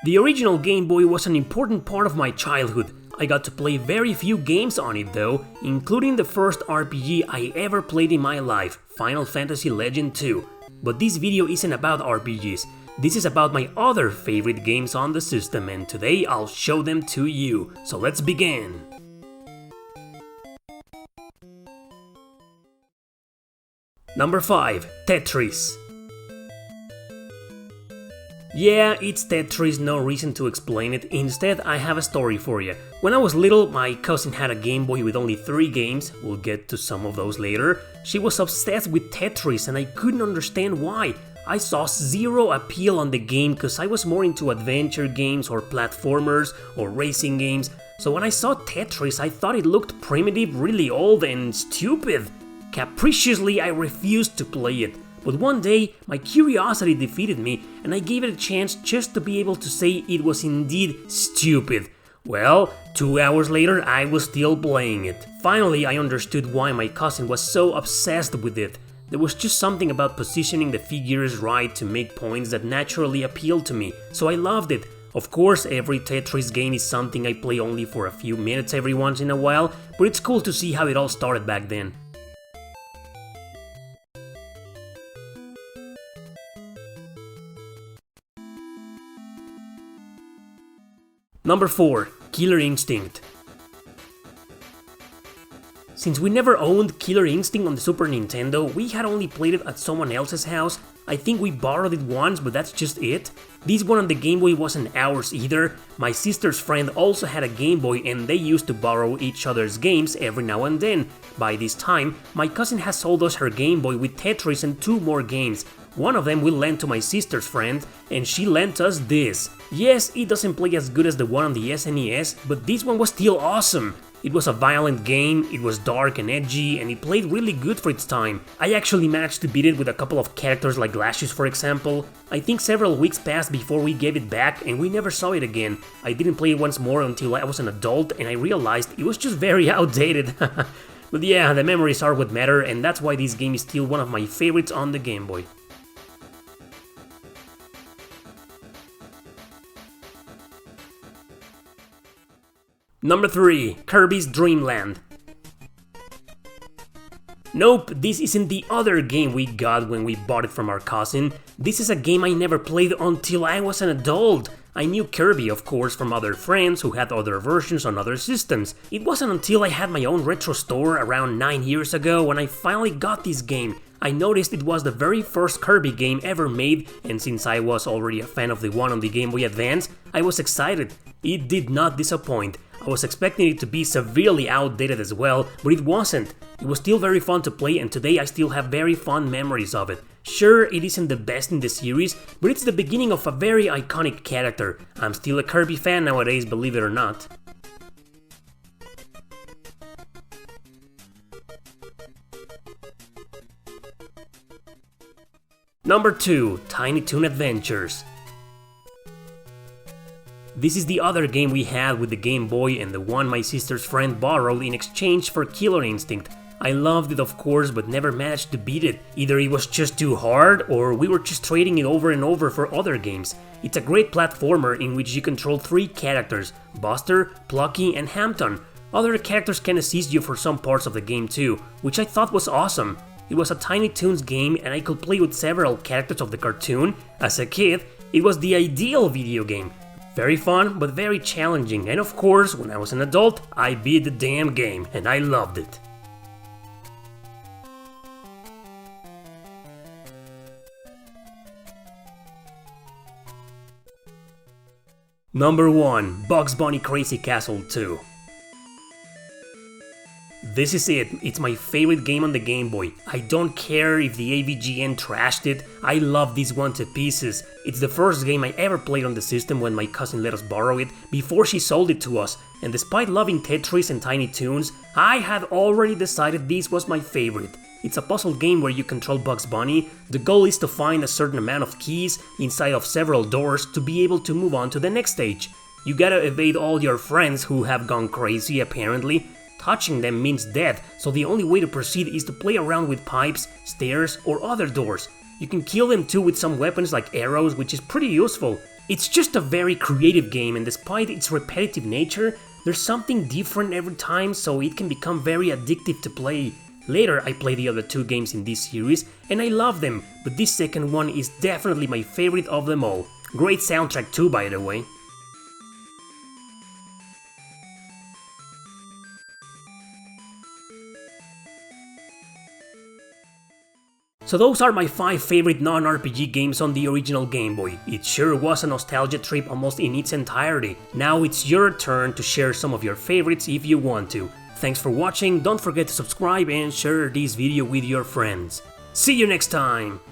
The original Game Boy was an important part of my childhood. I got to play very few games on it though, including the first RPG I ever played in my life, Final Fantasy Legend 2. But this video isn't about RPGs, this is about my other favorite games on the system, and today I'll show them to you. So let's begin! Number 5. Tetris. Yeah, it's Tetris, no reason to explain it. Instead, I have a story for you. When I was little, my cousin had a Game Boy with only 3 games, we'll get to some of those later. She was obsessed with Tetris and I couldn't understand why. I saw zero appeal on the game because I was more into adventure games or platformers or racing games. So when I saw Tetris, I thought it looked primitive, really old and stupid. Capriciously, I refused to play it. But one day, my curiosity defeated me and I gave it a chance just to be able to say it was indeed stupid. Well, 2 hours later, I was still playing it. Finally, I understood why my cousin was so obsessed with it. There was just something about positioning the figures right to make points that naturally appealed to me, so I loved it. Of course, every Tetris game is something I play only for a few minutes every once in a while, but it's cool to see how it all started back then. Number 4. Killer Instinct. Since we never owned Killer Instinct on the Super Nintendo, we had only played it at someone else's house. I think we borrowed it once, but that's just it. This one on the Game Boy wasn't ours either. My sister's friend also had a Game Boy and they used to borrow each other's games every now and then. By this time, my cousin has sold us her Game Boy with Tetris and 2 more games. One of them we lent to my sister's friend, and she lent us this. Yes, it doesn't play as good as the one on the SNES, but this one was still awesome. It was a violent game, it was dark and edgy, and it played really good for its time. I actually managed to beat it with a couple of characters like Lashes, for example. I think several weeks passed before we gave it back and we never saw it again. I didn't play it once more until I was an adult and I realized it was just very outdated. But yeah, the memories are what matter, and that's why this game is still one of my favorites on the Game Boy. Number 3. Kirbys Dreamland. Nope, this isn't the other game we got when we bought it from our cousin. This is a game I never played until I was an adult. I knew Kirby, of course, from other friends who had other versions on other systems. It wasn't until I had my own retro store around 9 years ago when I finally got this game. I noticed it was the very first Kirby game ever made, and since I was already a fan of the one on the Game Boy Advance, I was excited. It did not disappoint. I was expecting it to be severely outdated as well, but it wasn't. It was still very fun to play, and today I still have very fond memories of it. Sure, it isn't the best in the series, but it's the beginning of a very iconic character. I'm still a Kirby fan nowadays, believe it or not. Number 2. Tiny Toon Adventures. This is the other game we had with the Game Boy and the one my sister's friend borrowed in exchange for Killer Instinct. I loved it, of course, but never managed to beat it. Either it was just too hard, or we were just trading it over and over for other games. It's a great platformer in which you control 3 characters, Buster, Plucky, and Hampton. Other characters can assist you for some parts of the game too, which I thought was awesome. It was a Tiny Toons game and I could play with several characters of the cartoon. As a kid, it was the ideal video game. Very fun, but very challenging, and of course, when I was an adult, I beat the damn game, and I loved it. Number 1. Bugs Bunny Crazy Castle 2. This is it, it's my favorite game on the Game Boy. I don't care if the AVGN trashed it, I love this one to pieces. It's the first game I ever played on the system when my cousin let us borrow it before she sold it to us, and despite loving Tetris and Tiny Toons, I had already decided this was my favorite. It's a puzzle game where you control Bugs Bunny. The goal is to find a certain amount of keys inside of several doors to be able to move on to the next stage. You gotta evade all your friends who have gone crazy apparently. Touching them means death, so the only way to proceed is to play around with pipes, stairs, or other doors. You can kill them too with some weapons like arrows, which is pretty useful. It's just a very creative game, and despite its repetitive nature, there's something different every time, so it can become very addictive to play. Later I played the other 2 games in this series and I love them, but this second one is definitely my favorite of them all. Great soundtrack too, by the way. So those are my 5 favorite non-RPG games on the original Game Boy. It sure was a nostalgia trip almost in its entirety. Now it's your turn to share some of your favorites if you want to. Thanks for watching, don't forget to subscribe and share this video with your friends. See you next time!